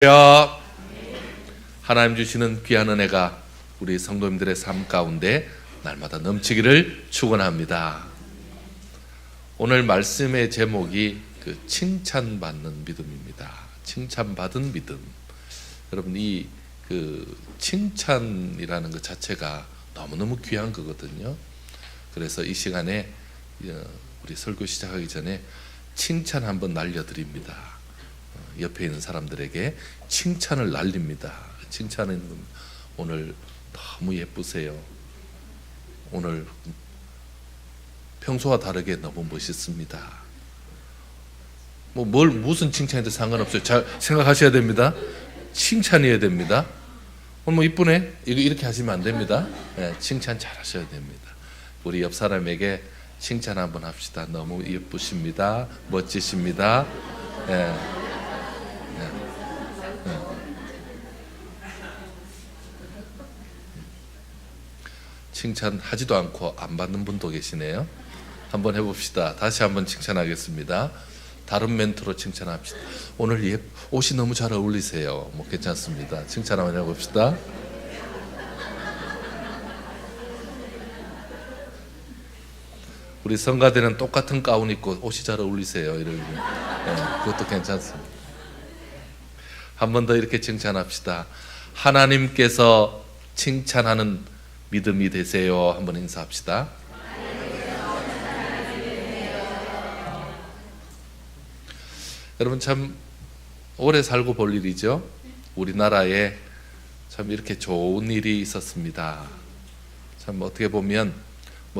할렐루야. 하나님 주시는 귀한 은혜가 우리 성도님들의 삶 가운데 날마다 넘치기를 축원합니다. 오늘 말씀의 제목이 칭찬받는 믿음입니다. 칭찬받은 믿음. 여러분, 이 칭찬이라는 것 자체가 너무너무 귀한 거거든요. 그래서 이 시간에 우리 설교 시작하기 전에 칭찬 한번 날려드립니다. 옆에 있는 사람들에게 칭찬을 날립니다. 칭찬은 오늘 너무 예쁘세요. 오늘 평소와 다르게 너무 멋있습니다. 무슨 칭찬에도 상관없어요. 잘 생각하셔야 됩니다. 칭찬이어야 됩니다. 오늘 이쁘네? 이렇게 하시면 안 됩니다. 네, 칭찬 잘 하셔야 됩니다. 우리 옆 사람에게 칭찬 한번 합시다. 너무 예쁘십니다. 멋지십니다. 네. 칭찬하지도 않고 안 받는 분도 계시네요. 한번 해봅시다. 다시 한번 칭찬하겠습니다. 다른 멘트로 칭찬합시다. 오늘 옷이 너무 잘 어울리세요. 괜찮습니다. 칭찬 한번 해봅시다. 우리 성가대는 똑같은 가운 입고 옷이 잘 어울리세요. 이러고. 그것도 괜찮습니다. 한 번 더 이렇게 칭찬합시다. 하나님께서 칭찬하는 믿음이 되세요. 한번 인사합시다. 여러분, 참 오래 살고 볼 일이죠. 우리나라에 참 이렇게 좋은 일이 있었습니다. 참 어떻게 보면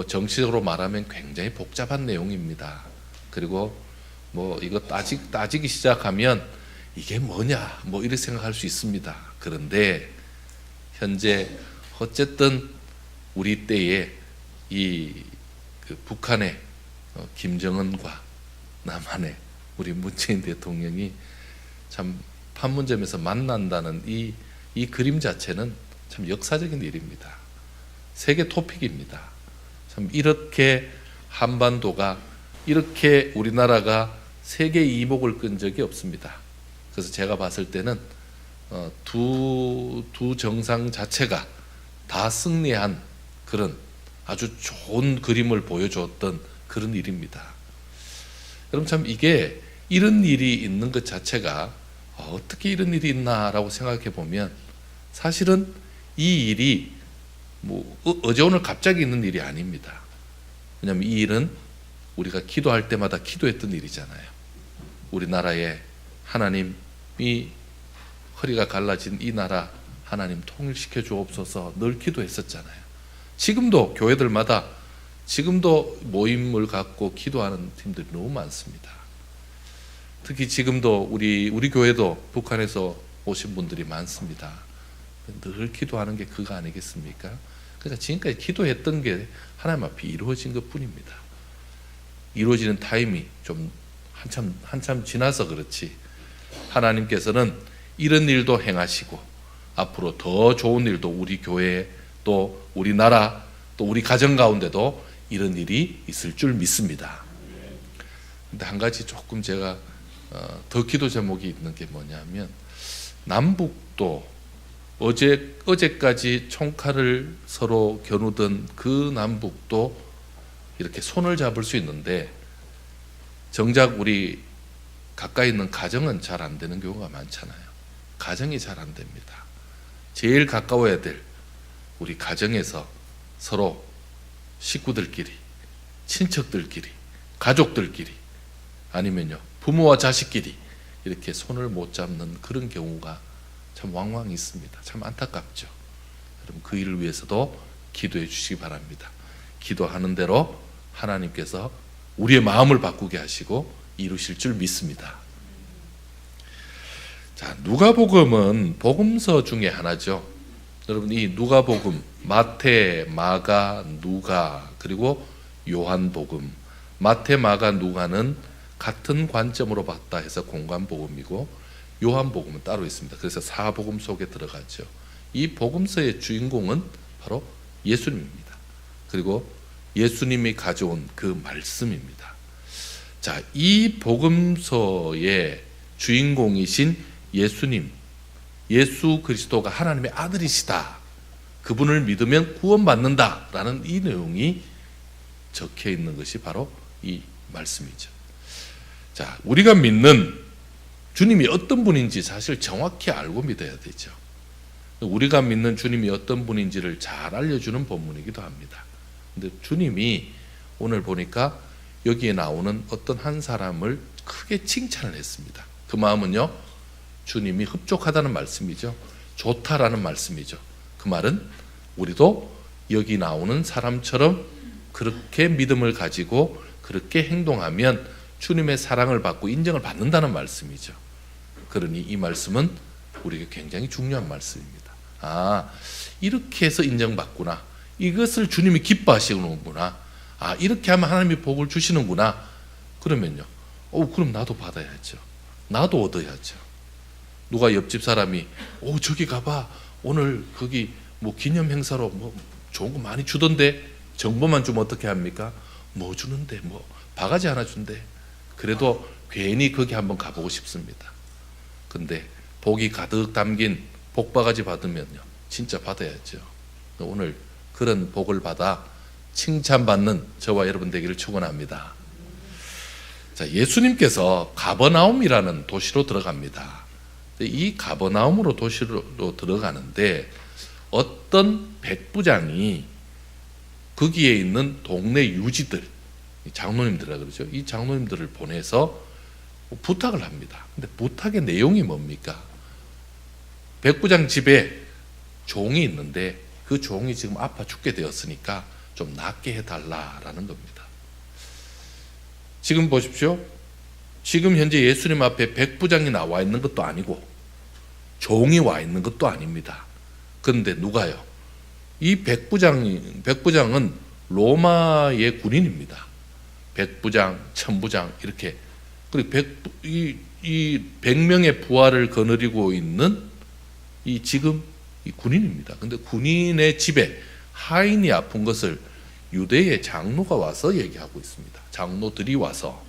정치적으로 말하면 굉장히 복잡한 내용입니다. 그리고 이거 따지기 시작하면 이게 뭐냐 이렇게 생각할 수 있습니다. 그런데 현재 어쨌든 우리 때에 북한의 김정은과 남한의 우리 문재인 대통령이 참 판문점에서 만난다는 이 그림 자체는 참 역사적인 일입니다. 세계 토픽입니다. 참 이렇게 한반도가, 이렇게 우리나라가 세계 이목을 끈 적이 없습니다. 그래서 제가 봤을 때는 두 정상 자체가 다 승리한 그런 아주 좋은 그림을 보여줬던 그런 일입니다. 여러분, 참 이게 이런 일이 있는 것 자체가 어떻게 이런 일이 있나라고 생각해 보면 사실은 이 일이 어제 오늘 갑자기 있는 일이 아닙니다. 왜냐하면 이 일은 우리가 기도할 때마다 기도했던 일이잖아요. 우리나라에 하나님이 허리가 갈라진 이 나라 하나님 통일시켜 주옵소서 늘 기도했었잖아요. 지금도 교회들마다 지금도 모임을 갖고 기도하는 팀들이 너무 많습니다. 특히 지금도 우리 교회도 북한에서 오신 분들이 많습니다. 늘 기도하는 게 그거 아니겠습니까? 그러니까 지금까지 기도했던 게 하나님 앞에 이루어진 것 뿐입니다. 이루어지는 타임이 좀 한참 지나서 그렇지, 하나님께서는 이런 일도 행하시고 앞으로 더 좋은 일도 우리 교회 또 우리나라 또 우리 가정 가운데도 이런 일이 있을 줄 믿습니다. 근데 한 가지 조금 제가 더 기도 제목이 있는 게 뭐냐면, 남북도 어제까지 총칼을 서로 겨누던 그 남북도 이렇게 손을 잡을 수 있는데 정작 우리 가까이 있는 가정은 잘 안 되는 경우가 많잖아요. 가정이 잘 안 됩니다. 제일 가까워야 될 우리 가정에서 서로 식구들끼리, 친척들끼리, 가족들끼리, 아니면요 부모와 자식끼리 이렇게 손을 못 잡는 그런 경우가 참 왕왕 있습니다. 참 안타깝죠. 여러분, 그 일을 위해서도 기도해 주시기 바랍니다. 기도하는 대로 하나님께서 우리의 마음을 바꾸게 하시고 이루실 줄 믿습니다. 자, 누가복음은 복음서 중에 하나죠. 여러분, 이 누가복음, 마태, 마가, 누가, 그리고 요한복음, 마태, 마가, 누가는 같은 관점으로 봤다 해서 공관복음이고, 요한복음은 따로 있습니다. 그래서 사복음 속에 들어가죠. 이 복음서의 주인공은 바로 예수님입니다. 그리고 예수님이 가져온 그 말씀입니다. 자, 이 복음서의 주인공이신 예수님, 예수 그리스도가 하나님의 아들이시다, 그분을 믿으면 구원받는다라는 이 내용이 적혀 있는 것이 바로 이 말씀이죠. 자, 우리가 믿는 주님이 어떤 분인지 사실 정확히 알고 믿어야 되죠. 우리가 믿는 주님이 어떤 분인지를 잘 알려주는 본문이기도 합니다. 근데 주님이 오늘 보니까 여기에 나오는 어떤 한 사람을 크게 칭찬을 했습니다. 그 마음은요, 주님이 흡족하다는 말씀이죠. 좋다라는 말씀이죠. 그 말은 우리도 여기 나오는 사람처럼 그렇게 믿음을 가지고 그렇게 행동하면 주님의 사랑을 받고 인정을 받는다는 말씀이죠. 그러니 이 말씀은 우리에게 굉장히 중요한 말씀입니다. 아, 이렇게 해서 인정받구나. 이것을 주님이 기뻐하시는구나. 아, 이렇게 하면 하나님이 복을 주시는구나. 그러면요, 그럼 나도 받아야죠. 나도 얻어야죠. 누가 옆집 사람이 저기 가봐, 오늘 거기 뭐 기념 행사로 뭐 좋은 거 많이 주던데, 정보만 주면 어떻게 합니까? 뭐 주는데, 뭐 바가지 하나 준대. 그래도 괜히 거기 한번 가보고 싶습니다. 근데 복이 가득 담긴 복바가지 받으면요, 진짜 받아야죠. 오늘 그런 복을 받아 칭찬받는 저와 여러분 되기를 축원합니다. 자, 예수님께서 가버나움이라는 도시로 들어갑니다. 이 가버나움으로 도시로 들어가는데 어떤 백부장이 거기에 있는 동네 유지들, 장로님들이라 그러죠. 이 장로님들을 보내서 부탁을 합니다. 근데 부탁의 내용이 뭡니까? 백부장 집에 종이 있는데 그 종이 지금 아파 죽게 되었으니까 좀 낫게 해달라라는 겁니다. 지금 보십시오. 지금 현재 예수님 앞에 백부장이 나와 있는 것도 아니고 종이 와 있는 것도 아닙니다. 그런데 누가요? 이 백부장은 로마의 군인입니다. 백부장, 천부장 이렇게. 그리고 이 100명의 부하를 거느리고 있는 지금 이 군인입니다. 근데 군인의 집에 하인이 아픈 것을 유대의 장로가 와서 얘기하고 있습니다. 장로들이 와서.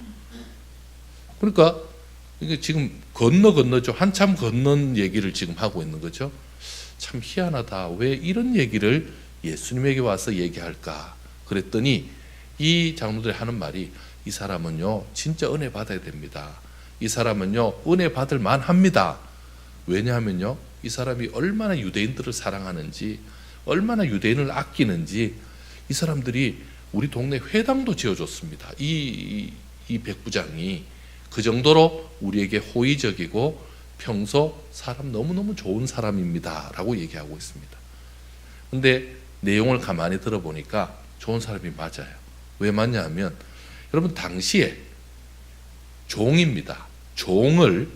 그러니까 이게 지금 건너죠. 한참 건넌 얘기를 지금 하고 있는 거죠. 참 희한하다. 왜 이런 얘기를 예수님에게 와서 얘기할까? 그랬더니 이 장로들이 하는 말이, 이 사람은요 진짜 은혜 받아야 됩니다. 이 사람은요 은혜 받을 만합니다. 왜냐하면요, 이 사람이 얼마나 유대인들을 사랑하는지, 얼마나 유대인을 아끼는지, 이 사람들이 우리 동네 회당도 지어줬습니다. 이 백부장이 그 정도로 우리에게 호의적이고 평소 사람 너무너무 좋은 사람입니다 라고 얘기하고 있습니다. 근데 내용을 가만히 들어보니까 좋은 사람이 맞아요. 왜 맞냐 하면, 여러분 당시에 종입니다. 종을,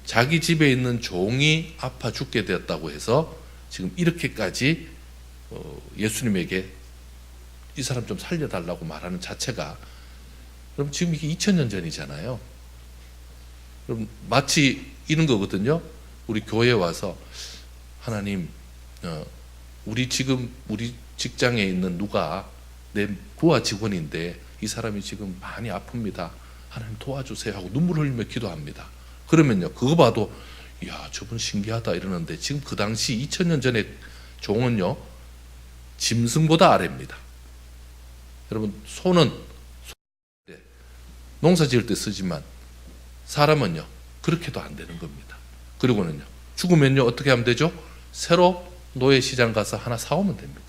자기 집에 있는 종이 아파 죽게 되었다고 해서 지금 이렇게까지 예수님에게 이 사람 좀 살려달라고 말하는 자체가, 여러분 지금 이게 2000년 전이잖아요. 여러분 마치 이런 거거든요. 우리 교회에 와서 하나님, 우리 직장에 있는 누가 내 부하 직원인데 이 사람이 지금 많이 아픕니다. 하나님 도와주세요 하고 눈물 흘리며 기도합니다. 그러면요, 그거 봐도 이야 저분 신기하다 이러는데, 지금 그 당시 2000년 전에 종은요 짐승보다 아래입니다. 여러분 소는 농사 지을 때 쓰지만 사람은요 그렇게도 안 되는 겁니다. 그리고는요 죽으면요 어떻게 하면 되죠? 새로 노예시장 가서 하나 사오면 됩니다.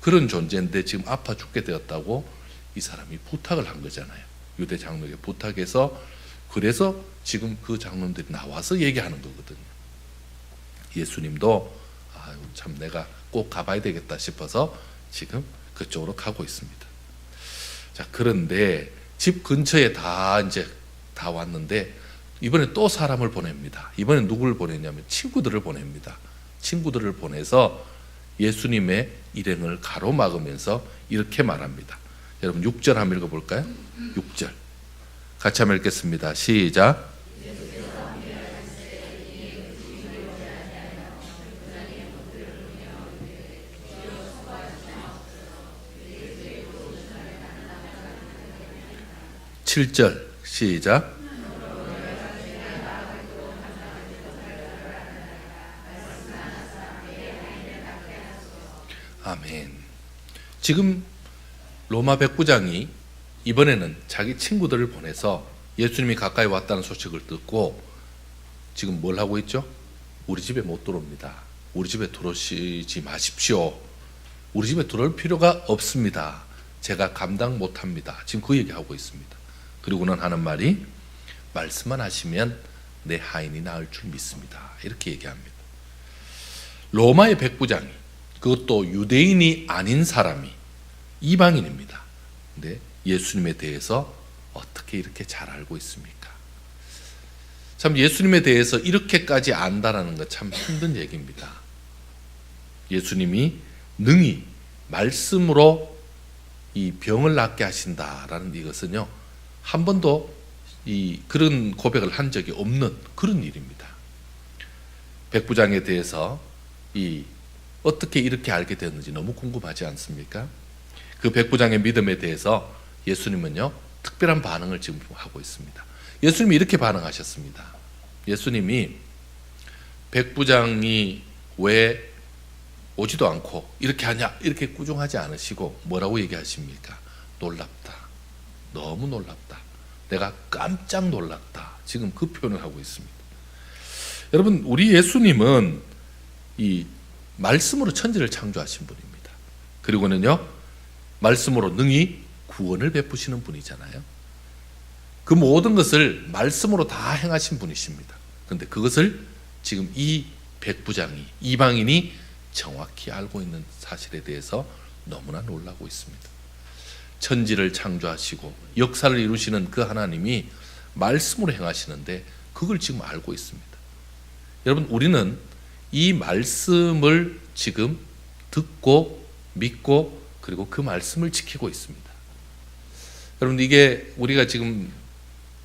그런 존재인데 지금 아파 죽게 되었다고 이 사람이 부탁을 한 거잖아요. 유대 장로에게 부탁해서, 그래서 지금 그 장로들이 나와서 얘기하는 거거든요. 예수님도 참 내가 꼭 가봐야 되겠다 싶어서 지금 그쪽으로 가고 있습니다. 자, 그런데 집 근처에 다 왔는데 이번에 또 사람을 보냅니다. 이번엔 누구를 보냈냐면 친구들을 보냅니다. 친구들을 보내서 예수님의 일행을 가로막으면서 이렇게 말합니다. 여러분 6절 한번 읽어볼까요? 6절 같이 한번 읽겠습니다. 시작. (7절) 시작. 아멘. 지금 로마 백부장이 이번에는 자기 친구들을 보내서 예수님이 가까이 왔다는 소식을 듣고 지금 뭘 하고 있죠? 우리 집에 못 들어옵니다. 우리 집에 들어오시지 마십시오. 우리 집에 들어올 필요가 없습니다. 제가 감당 못합니다. 지금 그 얘기하고 있습니다. 그리고는 하는 말이 말씀만 하시면 내 하인이 나을 줄 믿습니다. 이렇게 얘기합니다. 로마의 백부장이, 그것도 유대인이 아닌 사람이, 이방인입니다. 근데 예수님에 대해서 어떻게 이렇게 잘 알고 있습니까? 참 예수님에 대해서 이렇게까지 안다라는 것 참 힘든 얘기입니다. 예수님이 능히 말씀으로 이 병을 낫게 하신다라는 이것은요, 한 번도 그런 고백을 한 적이 없는 그런 일입니다. 백부장에 대해서 어떻게 이렇게 알게 되었는지 너무 궁금하지 않습니까? 그 백부장의 믿음에 대해서 예수님은요, 특별한 반응을 지금 하고 있습니다. 예수님이 이렇게 반응하셨습니다. 예수님이 백부장이 왜 오지도 않고 이렇게 하냐, 이렇게 꾸중하지 않으시고 뭐라고 얘기하십니까? 놀랍다. 너무 놀랍다. 내가 깜짝 놀랐다. 지금 그 표현을 하고 있습니다. 여러분, 우리 예수님은 이 말씀으로 천지를 창조하신 분입니다. 그리고는요, 말씀으로 능히 구원을 베푸시는 분이잖아요. 그 모든 것을 말씀으로 다 행하신 분이십니다. 그런데 그것을 지금 이 백부장이, 이방인이 정확히 알고 있는 사실에 대해서 너무나 놀라고 있습니다. 천지를 창조하시고 역사를 이루시는 그 하나님이 말씀으로 행하시는데 그걸 지금 알고 있습니다. 여러분, 우리는 이 말씀을 지금 듣고 믿고 그리고 그 말씀을 지키고 있습니다. 여러분, 이게 우리가 지금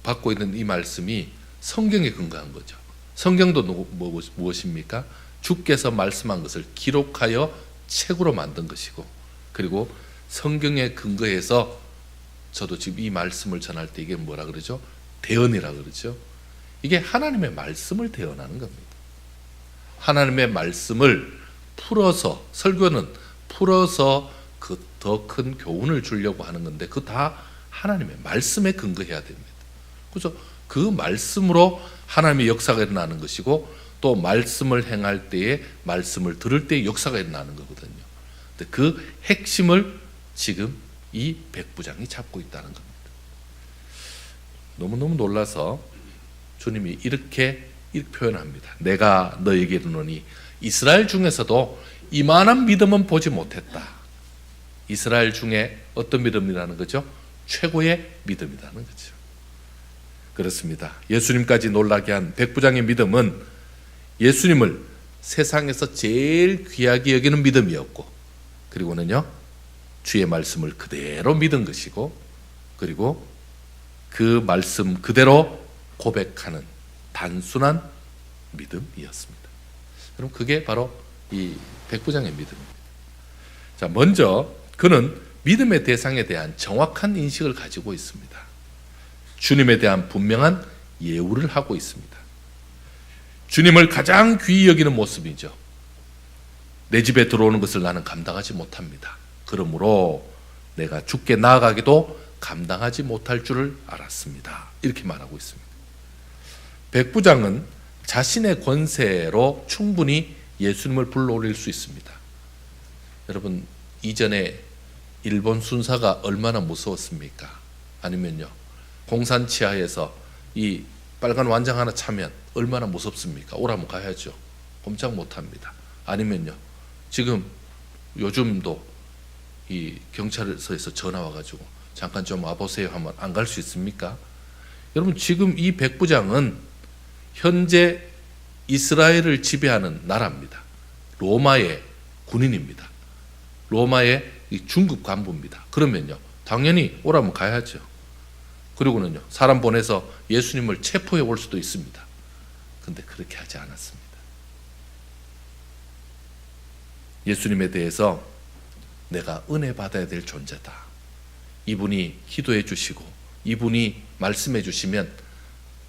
받고 있는 이 말씀이 성경에 근거한 거죠. 성경도 무엇입니까? 주께서 말씀한 것을 기록하여 책으로 만든 것이고, 그리고 성경에 근거해서 저도 지금 이 말씀을 전할 때 이게 뭐라 그러죠? 대언이라 그러죠. 이게 하나님의 말씀을 대언하는 겁니다. 하나님의 말씀을 풀어서, 설교는 풀어서 그 더 큰 교훈을 주려고 하는 건데 그 다 하나님의 말씀에 근거해야 됩니다. 그래서 그 말씀으로 하나님의 역사가 일어나는 것이고, 또 말씀을 행할 때에, 말씀을 들을 때에 역사가 일어나는 거거든요. 근데 그 핵심을 지금 이 백부장이 잡고 있다는 겁니다. 너무너무 놀라서 주님이 이렇게 표현합니다. 내가 너에게 이르노니 이스라엘 중에서도 이만한 믿음은 보지 못했다. 이스라엘 중에 어떤 믿음이라는 거죠? 최고의 믿음이라는 거죠. 그렇습니다. 예수님까지 놀라게 한 백부장의 믿음은 예수님을 세상에서 제일 귀하게 여기는 믿음이었고, 그리고는요, 주의 말씀을 그대로 믿은 것이고, 그리고 그 말씀 그대로 고백하는 단순한 믿음이었습니다. 그럼 그게 바로 이 백부장의 믿음입니다. 자, 먼저 그는 믿음의 대상에 대한 정확한 인식을 가지고 있습니다. 주님에 대한 분명한 예우를 하고 있습니다. 주님을 가장 귀히 여기는 모습이죠. 내 집에 들어오는 것을 나는 감당하지 못합니다. 그러므로 내가 주께 나아가기도 감당하지 못할 줄을 알았습니다. 이렇게 말하고 있습니다. 백부장은 자신의 권세로 충분히 예수님을 불러올릴 수 있습니다. 여러분, 이전에 일본 순사가 얼마나 무서웠습니까? 아니면요, 공산 치하에서 이 빨간 완장 하나 차면 얼마나 무섭습니까? 오라면 가야죠. 꼼짝 못합니다. 아니면요, 지금 요즘도 이 경찰서에서 전화 와가지고 잠깐 좀 와보세요 하면 안 갈 수 있습니까? 여러분, 지금 이 백부장은 현재 이스라엘을 지배하는 나라입니다. 로마의 군인입니다. 로마의 중급 간부입니다. 그러면요, 당연히 오라면 가야죠. 그리고는요, 사람 보내서 예수님을 체포해 올 수도 있습니다. 근데 그렇게 하지 않았습니다. 예수님에 대해서 내가 은혜 받아야 될 존재다. 이분이 기도해 주시고 이분이 말씀해 주시면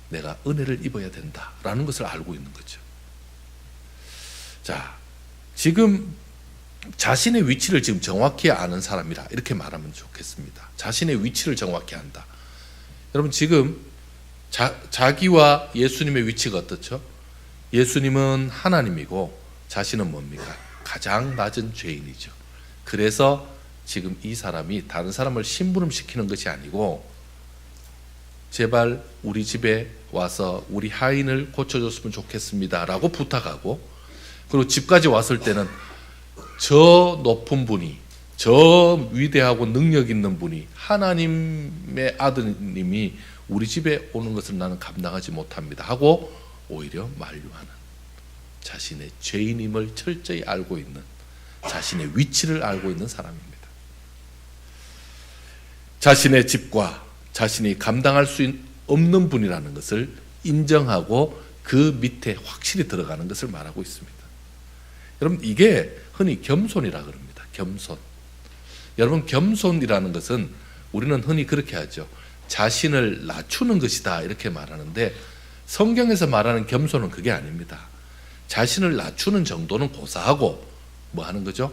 내가 은혜를 입어야 된다라는 것을 알고 있는 거죠. 자, 지금 자신의 위치를 지금 정확히 아는 사람이라 이렇게 말하면 좋겠습니다. 자신의 위치를 정확히 안다. 여러분 지금 자기와 예수님의 위치가 어떻죠? 예수님은 하나님이고 자신은 뭡니까? 가장 낮은 죄인이죠. 그래서 지금 이 사람이 다른 사람을 심부름시키는 것이 아니고 제발 우리 집에 와서 우리 하인을 고쳐줬으면 좋겠습니다 라고 부탁하고, 그리고 집까지 왔을 때는 저 높은 분이, 저 위대하고 능력 있는 분이, 하나님의 아드님이 우리 집에 오는 것을 나는 감당하지 못합니다 하고 오히려 만류하는, 자신의 죄인임을 철저히 알고 있는, 자신의 위치를 알고 있는 사람입니다. 자신의 집과 자신이 감당할 수 없는 분이라는 것을 인정하고 그 밑에 확실히 들어가는 것을 말하고 있습니다. 여러분 이게 흔히 겸손이라 그럽니다. 겸손. 여러분 겸손이라는 것은 우리는 흔히 그렇게 하죠. 자신을 낮추는 것이다 이렇게 말하는데 성경에서 말하는 겸손은 그게 아닙니다. 자신을 낮추는 정도는 고사하고 뭐 하는 거죠?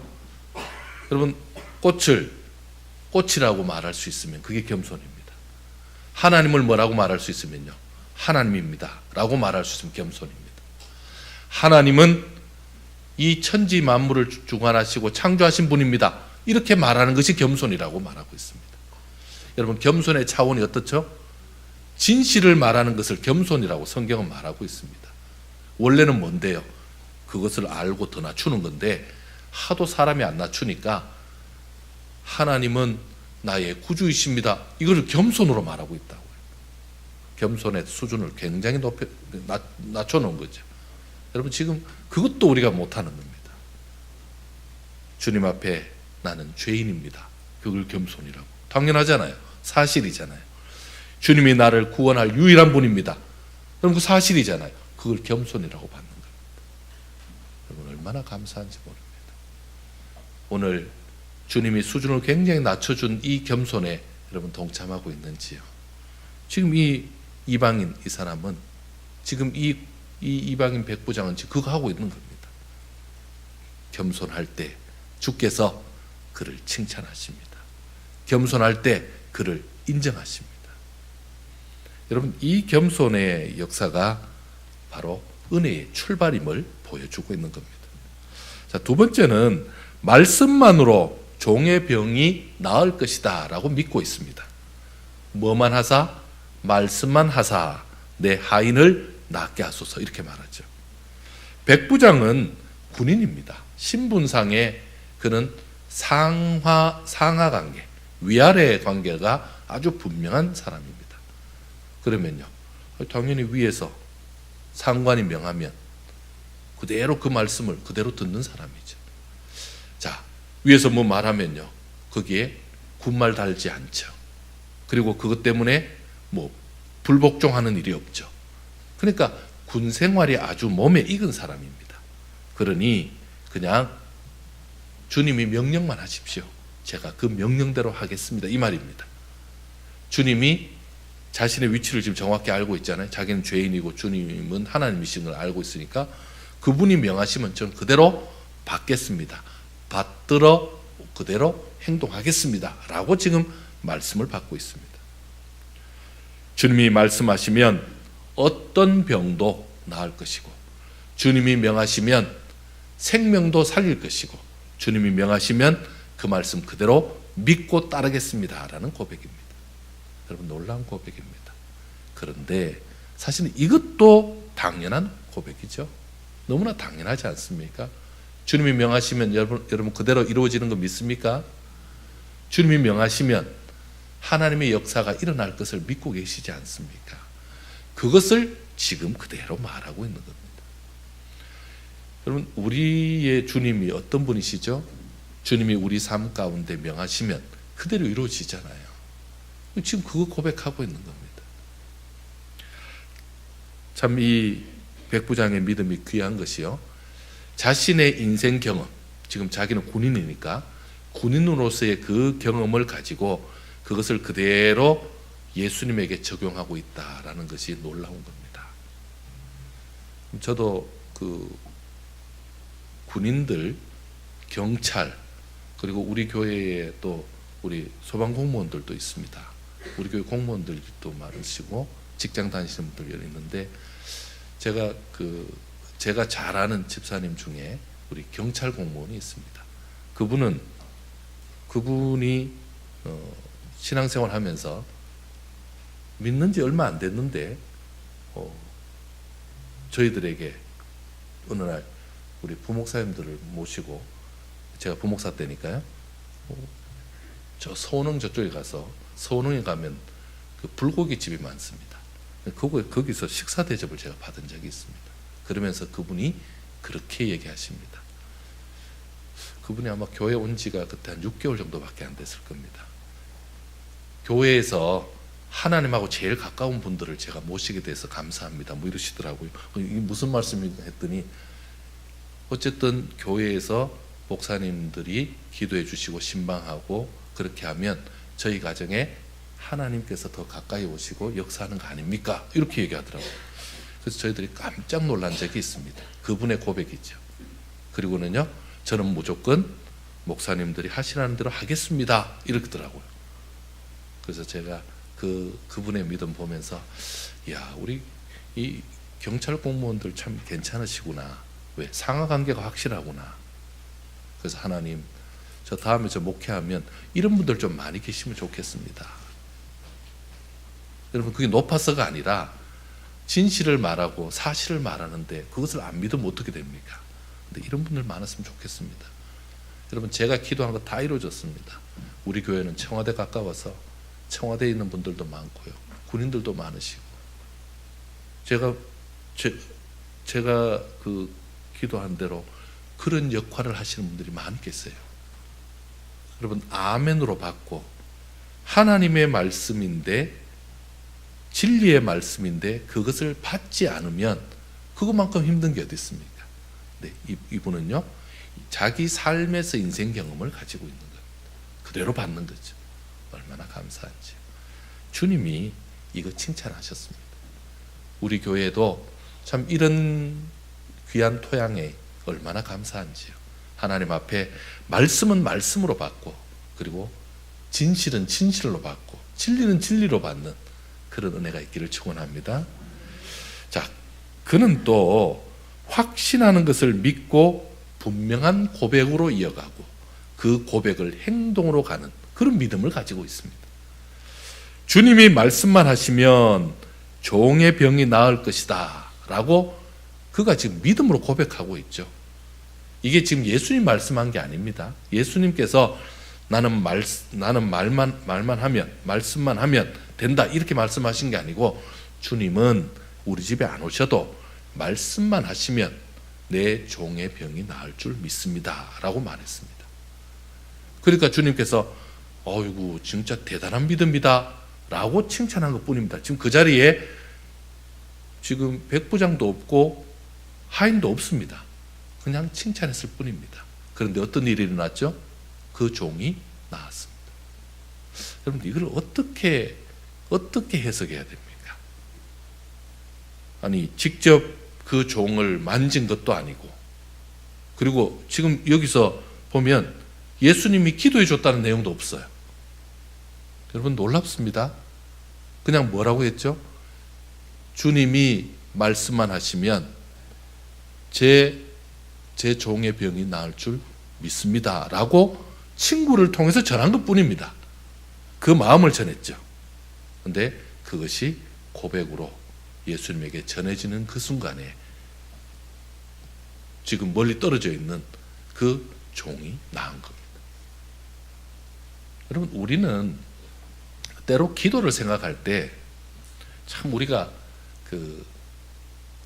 여러분 꽃이라고 말할 수 있으면 그게 겸손입니다. 하나님을 뭐라고 말할 수 있으면요, 하나님입니다 라고 말할 수 있으면 겸손입니다. 하나님은 이 천지 만물을 주관하시고 창조하신 분입니다 이렇게 말하는 것이 겸손이라고 말하고 있습니다. 여러분 겸손의 차원이 어떻죠? 진실을 말하는 것을 겸손이라고 성경은 말하고 있습니다. 원래는 뭔데요? 그것을 알고 더 낮추는 건데 하도 사람이 안 낮추니까 하나님은 나의 구주이십니다 이걸 겸손으로 말하고 있다고요. 겸손의 수준을 굉장히 낮춰놓은 거죠. 여러분 지금 그것도 우리가 못하는 겁니다. 주님 앞에 나는 죄인입니다, 그걸 겸손이라고. 당연하잖아요. 사실이잖아요. 주님이 나를 구원할 유일한 분입니다. 그럼 그 사실이잖아요. 그걸 겸손이라고 받는 겁니다. 여러분 얼마나 감사한지 모릅니다. 오늘 주님이 수준을 굉장히 낮춰준 이 겸손에 여러분 동참하고 있는지요? 지금 이 이방인 이 사람은 지금 이 이방인 백부장은 지금 그거 하고 있는 겁니다. 겸손할 때 주께서 그를 칭찬하십니다. 겸손할 때 그를 인정하십니다. 여러분 이 겸손의 역사가 바로 은혜의 출발임을 보여주고 있는 겁니다. 자, 두 번째는 말씀만으로 종의 병이 나을 것이다 라고 믿고 있습니다. 뭐만 하사? 말씀만 하사 내 하인을 낫게 하소서 이렇게 말하죠. 백부장은 군인입니다. 신분상에 그는 상하 관계, 위아래 관계가 아주 분명한 사람입니다. 그러면요, 당연히 위에서 상관이 명하면 그대로 그 말씀을 그대로 듣는 사람이죠. 자, 위에서 뭐 말하면요, 거기에 군말 달지 않죠. 그리고 그것 때문에 뭐 불복종하는 일이 없죠. 그러니까 군 생활이 아주 몸에 익은 사람입니다. 그러니 그냥 주님이 명령만 하십시오. 제가 그 명령대로 하겠습니다. 이 말입니다. 주님이 자신의 위치를 지금 정확히 알고 있잖아요. 자기는 죄인이고 주님은 하나님이신 걸 알고 있으니까 그분이 명하시면 저는 그대로 받겠습니다. 받들어 그대로 행동하겠습니다 라고 지금 말씀을 받고 있습니다. 주님이 말씀하시면 어떤 병도 나을 것이고, 주님이 명하시면 생명도 살릴 것이고, 주님이 명하시면 그 말씀 그대로 믿고 따르겠습니다 라는 고백입니다. 여러분 놀라운 고백입니다. 그런데 사실은 이것도 당연한 고백이죠. 너무나 당연하지 않습니까? 주님이 명하시면 여러분 그대로 이루어지는 거 믿습니까? 주님이 명하시면 하나님의 역사가 일어날 것을 믿고 계시지 않습니까? 그것을 지금 그대로 말하고 있는 겁니다. 여러분 우리의 주님이 어떤 분이시죠? 주님이 우리 삶 가운데 명하시면 그대로 이루어지잖아요. 지금 그거 고백하고 있는 겁니다. 참 이 백부장의 믿음이 귀한 것이요, 자신의 인생 경험, 지금 자기는 군인이니까 군인으로서의 그 경험을 가지고 그것을 그대로 예수님에게 적용하고 있다라는 것이 놀라운 겁니다. 저도 그 군인들 경찰, 그리고 우리 교회에 또 우리 소방 공무원들도 있습니다. 우리 교회 공무원들도 많으시고 직장 다니시는 분들 있는데, 제가 잘 아는 집사님 중에 우리 경찰 공무원이 있습니다. 그분이 신앙생활 하면서 믿는 지 얼마 안 됐는데 저희들에게 어느 날 우리 부목사님들을 모시고, 제가 부목사 때니까요, 저 서운흥 저쪽에 가서, 서운흥에 가면 그 불고기 집이 많습니다. 거기서 식사 대접을 제가 받은 적이 있습니다. 그러면서 그분이 그렇게 얘기하십니다. 그분이 아마 교회 온 지가 그때 한 6개월 정도밖에 안 됐을 겁니다. 교회에서 하나님하고 제일 가까운 분들을 제가 모시게 돼서 감사합니다, 뭐 이러시더라고요. 이게 무슨 말씀인가 했더니, 어쨌든 교회에서 목사님들이 기도해 주시고 신방하고 그렇게 하면 저희 가정에 하나님께서 더 가까이 오시고 역사하는 거 아닙니까? 이렇게 얘기하더라고요. 그래서 저희들이 깜짝 놀란 적이 있습니다. 그분의 고백이죠. 그리고는요, 저는 무조건 목사님들이 하시라는 대로 하겠습니다, 이러더라고요. 그래서 제가 그분의 믿음 보면서, 야, 우리 이 경찰 공무원들 참 괜찮으시구나. 왜? 상하관계가 확실하구나. 그래서 하나님, 저 다음에 저 목회하면 이런 분들 좀 많이 계시면 좋겠습니다. 여러분, 그게 높아서가 아니라 진실을 말하고 사실을 말하는데 그것을 안 믿으면 어떻게 됩니까? 근데 이런 분들 많았으면 좋겠습니다. 여러분, 제가 기도한 거 다 이루어졌습니다. 우리 교회는 청와대 가까워서 청와대에 있는 분들도 많고요, 군인들도 많으시고, 제가 기도한 대로 그런 역할을 하시는 분들이 많겠어요. 여러분, 아멘으로 받고 하나님의 말씀인데, 진리의 말씀인데 그것을 받지 않으면 그것만큼 힘든 게 어디 있습니까? 네, 이분은요, 자기 삶에서 인생 경험을 가지고 있는 거예요. 그대로 받는 거죠. 얼마나 감사한지. 주님이 이거 칭찬하셨습니다. 우리 교회도 참 이런 귀한 토양에 얼마나 감사한지요. 하나님 앞에 말씀은 말씀으로 받고, 그리고 진실은 진실로 받고, 진리는 진리로 받는 그런 은혜가 있기를 축원합니다. 자, 그는 또 확신하는 것을 믿고 분명한 고백으로 이어가고 그 고백을 행동으로 가는 그런 믿음을 가지고 있습니다. 주님이 말씀만 하시면 종의 병이 나을 것이다 라고 그가 지금 믿음으로 고백하고 있죠. 이게 지금 예수님 말씀한 게 아닙니다. 예수님께서 나는 말만 하면, 말씀만 하면 된다, 이렇게 말씀하신 게 아니고, 주님은 우리 집에 안 오셔도 말씀만 하시면 내 종의 병이 나을 줄 믿습니다 라고 말했습니다. 그러니까 주님께서 어이구, 진짜 대단한 믿음이다 라고 칭찬한 것 뿐입니다. 지금 그 자리에 지금 백부장도 없고 하인도 없습니다. 그냥 칭찬했을 뿐입니다. 그런데 어떤 일이 일어났죠? 그 종이 나았습니다. 여러분, 이걸 어떻게 해석해야 됩니까? 아니, 직접 그 종을 만진 것도 아니고, 그리고 지금 여기서 보면 예수님이 기도해 줬다는 내용도 없어요. 여러분, 놀랍습니다. 그냥 뭐라고 했죠? 주님이 말씀만 하시면 제 종의 병이 나을 줄 믿습니다 라고 친구를 통해서 전한 것 뿐입니다. 그 마음을 전했죠. 그런데 그것이 고백으로 예수님에게 전해지는 그 순간에 지금 멀리 떨어져 있는 그 종이 나은 겁니다. 여러분, 우리는 때로 기도를 생각할 때 참 우리가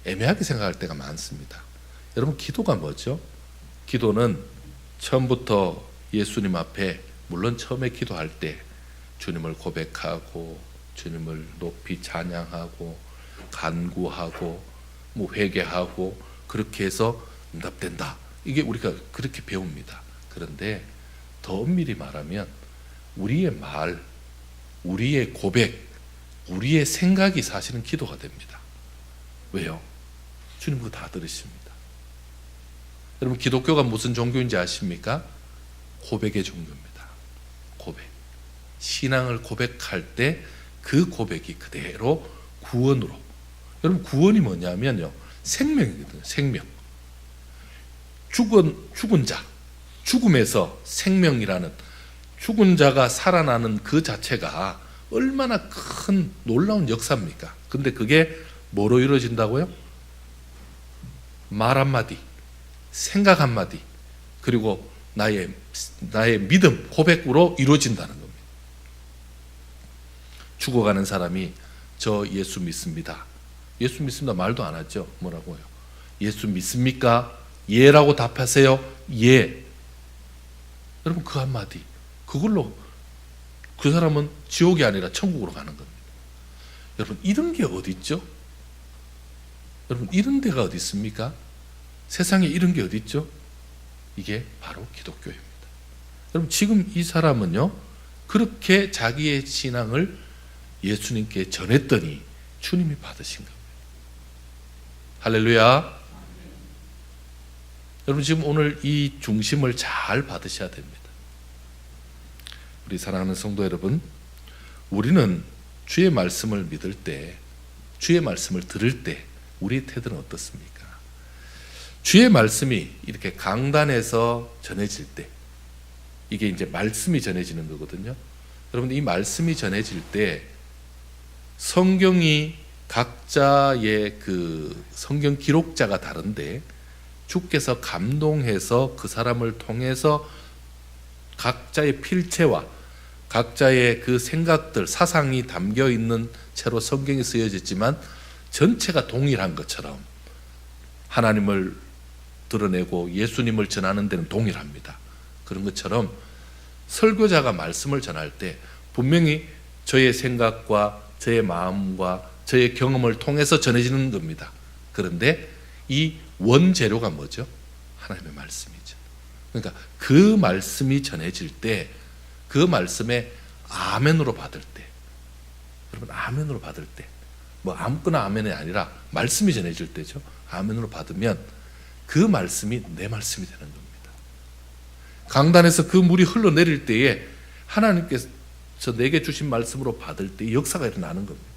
애매하게 생각할 때가 많습니다. 여러분, 기도가 뭐죠? 기도는 처음부터 예수님 앞에, 물론 처음에 기도할 때 주님을 고백하고 주님을 높이 찬양하고 간구하고 뭐 회개하고 그렇게 해서 응답된다, 이게 우리가 그렇게 배웁니다. 그런데 더 엄밀히 말하면 우리의 말, 우리의 고백, 우리의 생각이 사실은 기도가 됩니다. 왜요? 주님 그거 다 들으십니다. 여러분 기독교가 무슨 종교인지 아십니까? 고백의 종교입니다. 고백. 신앙을 고백할 때 그 고백이 그대로 구원으로. 여러분 구원이 뭐냐면요, 생명이거든요. 생명. 죽은 자, 죽음에서 생명이라는, 죽은 자가 살아나는 그 자체가 얼마나 큰 놀라운 역사입니까? 근데 그게 뭐로 이루어진다고요? 말 한마디, 생각 한마디, 그리고 나의 믿음, 고백으로 이루어진다는 겁니다. 죽어가는 사람이 저 예수 믿습니다. 예수 믿습니다 말도 안 하죠. 뭐라고요? 예수 믿습니까? 예라고 답하세요. 예. 여러분 그 한마디, 그걸로 그 사람은 지옥이 아니라 천국으로 가는 겁니다. 여러분 이런 게 어디 있죠? 여러분 이런 데가 어디 있습니까? 세상에 이런 게 어디 있죠? 이게 바로 기독교입니다. 여러분 지금 이 사람은요, 그렇게 자기의 신앙을 예수님께 전했더니 주님이 받으신 겁니다. 할렐루야. 여러분 지금 오늘 이 중심을 잘 받으셔야 됩니다. 우리 사랑하는 성도 여러분, 우리는 주의 말씀을 믿을 때, 주의 말씀을 들을 때 우리의 태도는 어떻습니까? 주의 말씀이 이렇게 강단에서 전해질 때, 이게 이제 말씀이 전해지는 거거든요. 여러분 이 말씀이 전해질 때 성경이 각자의 그 성경 기록자가 다른데 주께서 감동해서 그 사람을 통해서 각자의 필체와 각자의 그 생각들, 사상이 담겨 있는 채로 성경이 쓰여졌지만 전체가 동일한 것처럼 하나님을 드러내고 예수님을 전하는 데는 동일합니다. 그런 것처럼 설교자가 말씀을 전할 때 분명히 저의 생각과 저의 마음과 저의 경험을 통해서 전해지는 겁니다. 그런데 이 원재료가 뭐죠? 하나님의 말씀이죠. 그러니까 그 말씀이 전해질 때, 그 말씀에 아멘으로 받을 때, 여러분 아멘으로 받을 때, 뭐 아무거나 아멘이 아니라 말씀이 전해질 때죠. 아멘으로 받으면 그 말씀이 내 말씀이 되는 겁니다. 강단에서 그 물이 흘러내릴 때에 하나님께서 내게 주신 말씀으로 받을 때 역사가 일어나는 겁니다.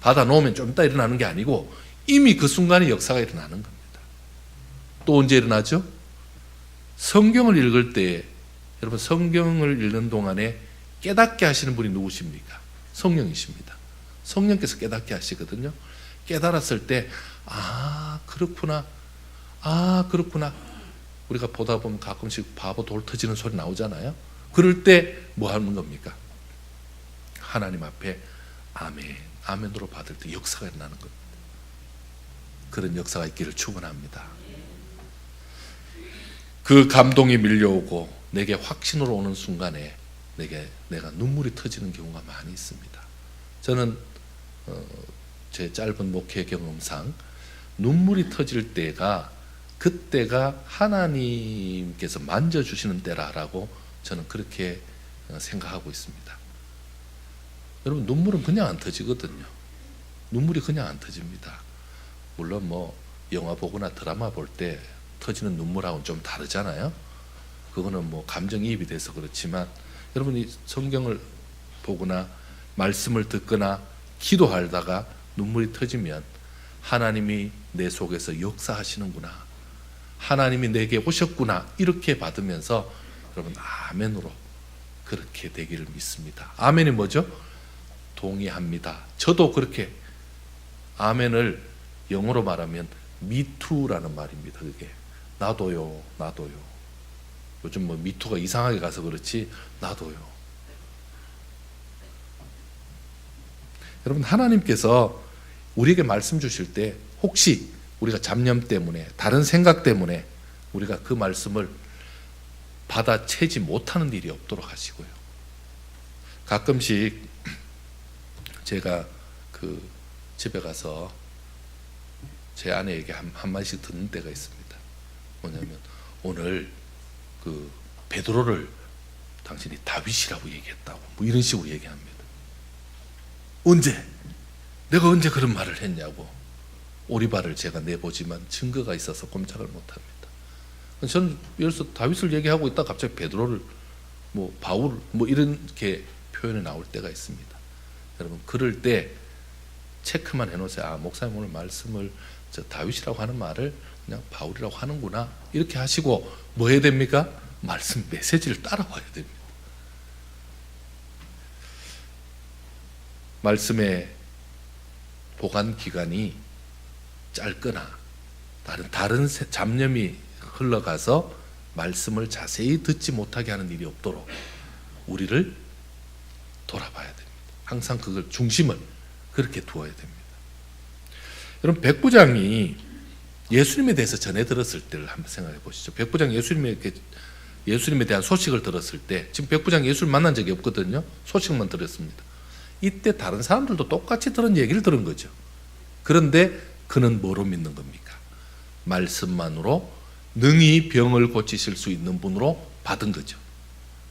받아 놓으면 좀 이따 일어나는 게 아니고 이미 그 순간에 역사가 일어나는 겁니다. 또 언제 일어나죠? 성경을 읽을 때, 여러분 성경을 읽는 동안에 깨닫게 하시는 분이 누구십니까? 성령이십니다. 성령께서 깨닫게 하시거든요. 깨달았을 때 그렇구나, 그렇구나. 우리가 보다 보면 가끔씩 바보 돌 터지는 소리 나오잖아요. 그럴 때 뭐 하는 겁니까? 하나님 앞에 아멘, 아멘으로 받을 때 역사가 일어나는 겁니다. 그런 역사가 있기를 축원합니다. 그 감동이 밀려오고 내게 확신으로 오는 순간에 내가 눈물이 터지는 경우가 많이 있습니다. 저는 제 짧은 목회 경험상 눈물이 터질 때가, 그때가 하나님께서 만져주시는 때라고 저는 그렇게 생각하고 있습니다. 여러분 눈물은 그냥 안 터지거든요. 눈물이 그냥 안 터집니다. 물론 뭐 영화 보거나 드라마 볼 때 터지는 눈물하고는 좀 다르잖아요. 그거는 뭐 감정이입이 돼서 그렇지만, 여러분이 성경을 보거나 말씀을 듣거나 기도하다가 눈물이 터지면 하나님이 내 속에서 역사하시는구나, 하나님이 내게 오셨구나, 이렇게 받으면서 여러분 아멘으로 그렇게 되기를 믿습니다. 아멘이 뭐죠? 동의합니다. 저도 그렇게, 아멘을 영어로 말하면 미투라는 말입니다. 그게 나도요, 나도요. 요즘 뭐 미투가 이상하게 가서 그렇지, 나도요. 여러분 하나님께서 우리에게 말씀 주실 때 혹시 우리가 잡념 때문에, 다른 생각 때문에 우리가 그 말씀을 받아채지 못하는 일이 없도록 하시고요. 가끔씩 제가 그 집에 가서 제 아내에게 한마디씩 듣는 때가 있습니다. 뭐냐면, 오늘 그 베드로를 당신이 다윗이라고 얘기했다고, 뭐 이런 식으로 얘기합니다. 언제? 내가 언제 그런 말을 했냐고. 오리발을 제가 내보지만 증거가 있어서 꼼짝을 못합니다. 저는 예를 들어서 다윗을 얘기하고 있다 갑자기 베드로를 뭐 바울 뭐 이렇게 표현이 나올 때가 있습니다. 여러분 그럴 때 체크만 해놓으세요. 아, 목사님 오늘 말씀을 저 다윗이라고 하는 말을 그냥 바울이라고 하는구나 이렇게 하시고 뭐 해야 됩니까? 말씀 메시지를 따라와야 됩니다. 말씀의 보관 기간이 짧거나 다른 잡념이 흘러가서 말씀을 자세히 듣지 못하게 하는 일이 없도록 우리를 돌아봐야 됩니다. 항상 그걸 중심을 그렇게 두어야 됩니다. 여러분 백부장이 예수님에 대해서 전해 들었을 때를 한번 생각해 보시죠. 백부장 예수님에 대한 소식을 들었을 때 지금 백부장 예수를 만난 적이 없거든요. 소식만 들었습니다. 이때 다른 사람들도 똑같이 들은 얘기를 들은 거죠. 그런데 그는 뭐로 믿는 겁니까? 말씀만으로 능히 병을 고치실 수 있는 분으로 받은 거죠.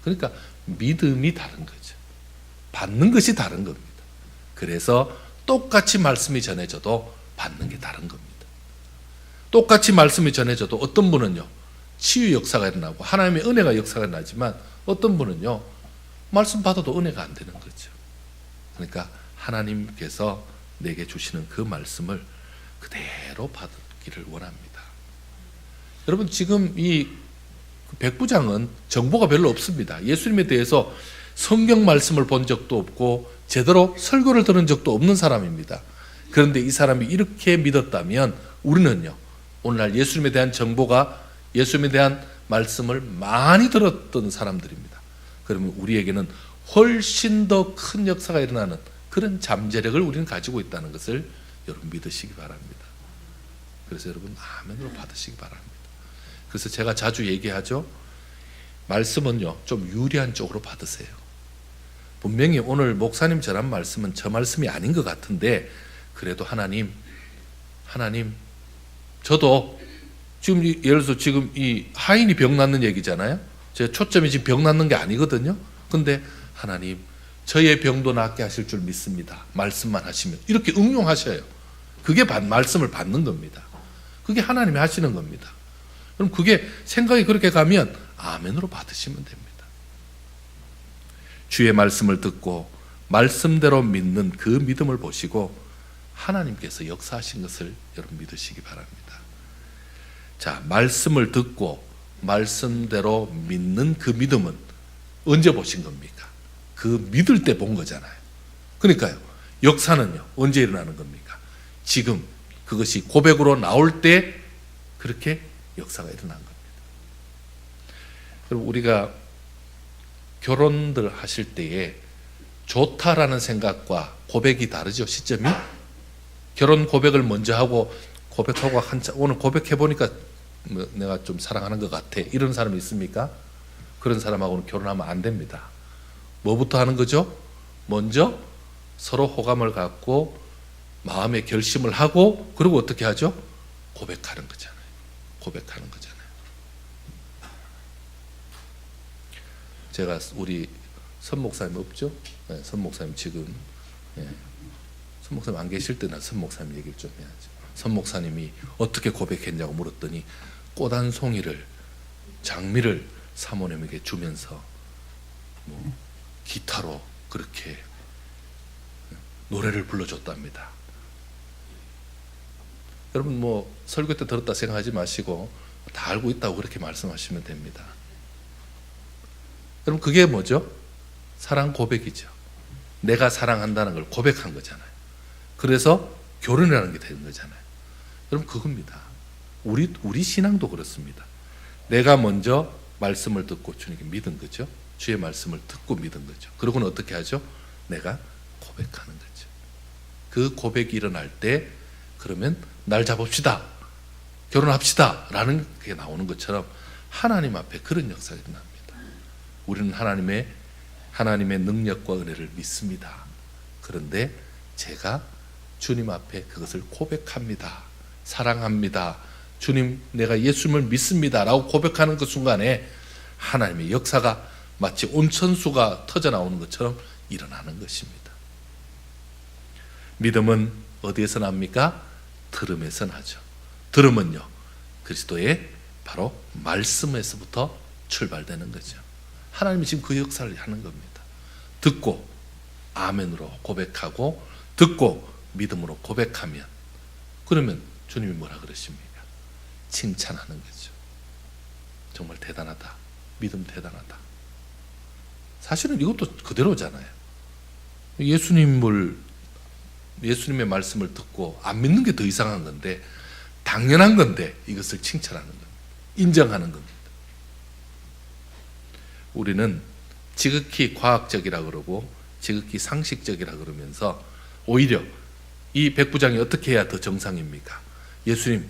그러니까 믿음이 다른 거죠. 받는 것이 다른 겁니다. 그래서 똑같이 말씀이 전해져도 받는 게 다른 겁니다. 똑같이 말씀이 전해져도 어떤 분은요 치유 역사가 일어나고 하나님의 은혜가 역사가 일어나지만 어떤 분은요 말씀 받아도 은혜가 안 되는 거죠. 그러니까 하나님께서 내게 주시는 그 말씀을 그대로 받기를 원합니다. 여러분 지금 이 백부장은 정보가 별로 없습니다. 예수님에 대해서 성경 말씀을 본 적도 없고 제대로 설교를 들은 적도 없는 사람입니다. 그런데 이 사람이 이렇게 믿었다면 우리는요 오늘날 예수님에 대한 정보가 예수님에 대한 말씀을 많이 들었던 사람들입니다. 그러면 우리에게는 훨씬 더 큰 역사가 일어나는 그런 잠재력을 우리는 가지고 있다는 것을 여러분 믿으시기 바랍니다. 그래서 여러분 아멘으로 받으시기 바랍니다. 그래서 제가 자주 얘기하죠. 말씀은요 좀 유리한 쪽으로 받으세요. 분명히 오늘 목사님 전한 말씀은 저 말씀이 아닌 것 같은데 그래도 하나님 저도 지금 예를 들어서 지금 이 하인이 병 낫는 얘기잖아요. 제 초점이 지금 병 낫는 게 아니거든요. 근데 하나님 저의 병도 낫게 하실 줄 믿습니다. 말씀만 하시면 이렇게 응용하셔요. 그게 말씀을 받는 겁니다. 그게 하나님이 하시는 겁니다. 그럼 그게 생각이 그렇게 가면 아멘으로 받으시면 됩니다. 주의 말씀을 듣고 말씀대로 믿는 그 믿음을 보시고 하나님께서 역사하신 것을 여러분 믿으시기 바랍니다. 자, 말씀을 듣고 말씀대로 믿는 그 믿음은 언제 보신 겁니까? 그 믿을 때 본 거잖아요. 그러니까요. 역사는요. 언제 일어나는 겁니까? 지금 그것이 고백으로 나올 때 그렇게 역사가 일어난 겁니다. 그리고 우리가 결혼들 하실 때에 좋다라는 생각과 고백이 다르죠. 시점이. 결혼 고백을 먼저 하고 고백하고 오늘 고백해보니까 내가 좀 사랑하는 것 같아. 이런 사람이 있습니까? 그런 사람하고는 결혼하면 안 됩니다. 뭐부터 하는 거죠? 먼저 서로 호감을 갖고 마음의 결심을 하고 그리고 어떻게 하죠? 고백하는 거잖아요. 고백하는 거잖아요. 제가 우리 선 목사님 없죠? 네, 선 목사님 지금 선 목사님 안 계실 때는 선 목사님 얘기를 좀 해야죠. 선 목사님이 어떻게 고백했냐고 물었더니 꽃 한 송이를 장미를 사모님에게 주면서 뭐 기타로 그렇게 노래를 불러줬답니다. 여러분 뭐 설교 때 들었다 생각하지 마시고 다 알고 있다고 그렇게 말씀하시면 됩니다. 여러분 그게 뭐죠? 사랑 고백이죠. 내가 사랑한다는 걸 고백한 거잖아요. 그래서 결혼이라는 게 되는 거잖아요. 여러분 그겁니다. 우리 신앙도 그렇습니다. 내가 먼저 말씀을 듣고 주님께 믿은 거죠. 주의 말씀을 듣고 믿은 거죠. 그러고는 어떻게 하죠? 내가 고백하는 거죠. 그 고백이 일어날 때 그러면 날 잡읍시다. 결혼합시다. 라는 게 나오는 것처럼 하나님 앞에 그런 역사가 일어납니다. 우리는 하나님의 능력과 은혜를 믿습니다. 그런데 제가 주님 앞에 그것을 고백합니다. 사랑합니다. 주님 내가 예수님을 믿습니다. 라고 고백하는 그 순간에 하나님의 역사가 마치 온천수가 터져나오는 것처럼 일어나는 것입니다. 믿음은 어디에서 납니까? 들음에서 나죠. 들음은요 그리스도의 바로 말씀에서부터 출발되는 거죠. 하나님이 지금 그 역사를 하는 겁니다. 듣고 아멘으로 고백하고 듣고 믿음으로 고백하면, 그러면 주님이 뭐라 그러십니까? 칭찬하는 거죠. 정말 대단하다. 믿음 대단하다. 사실은 이것도 그대로잖아요. 예수님의 말씀을 듣고 안 믿는 게 더 이상한 건데, 당연한 건데 이것을 칭찬하는 겁니다. 인정하는 겁니다. 우리는 지극히 과학적이라 그러고 지극히 상식적이라 그러면서 오히려 이 백부장이 어떻게 해야 더 정상입니까? 예수님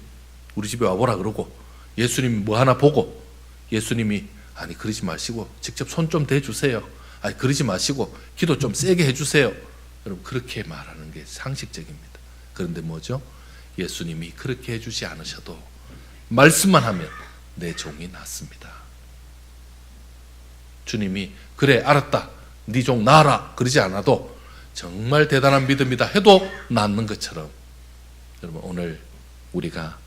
우리 집에 와보라 그러고, 예수님 뭐 하나 보고, 예수님이 아니 그러지 마시고 직접 손 좀 대주세요, 아니 그러지 마시고 기도 좀 세게 해주세요, 여러분 그렇게 말하는 게 상식적입니다. 그런데 뭐죠? 예수님이 그렇게 해주지 않으셔도 말씀만 하면 내 종이 낫습니다. 주님이 그래 알았다, 네 종 나아라 그러지 않아도 정말 대단한 믿음이다 해도 낫는 것처럼, 여러분 오늘 우리가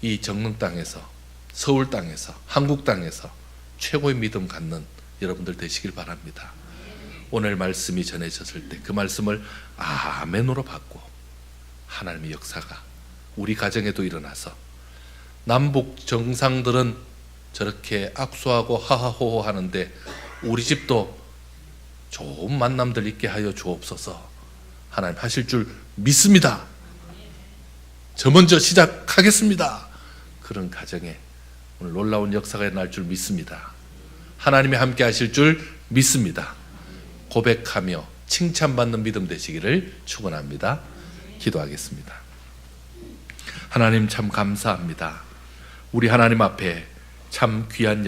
이 정릉 땅에서, 서울 땅에서, 한국 땅에서 최고의 믿음 갖는 여러분들 되시길 바랍니다. 오늘 말씀이 전해졌을 때 그 말씀을 아멘으로 받고 하나님의 역사가 우리 가정에도 일어나서, 남북 정상들은 저렇게 악수하고 하하호호 하는데 우리 집도 좋은 만남들 있게 하여 주옵소서. 하나님 하실 줄 믿습니다. 저 먼저 시작하겠습니다. 그런 가정에 오늘 놀라운 역사가 일어날 줄 믿습니다. 하나님이 함께 하실 줄 믿습니다. 고백하며 칭찬받는 믿음 되시기를 축원합니다. 기도하겠습니다. 하나님 참 감사합니다. 우리 하나님 앞에 참 귀한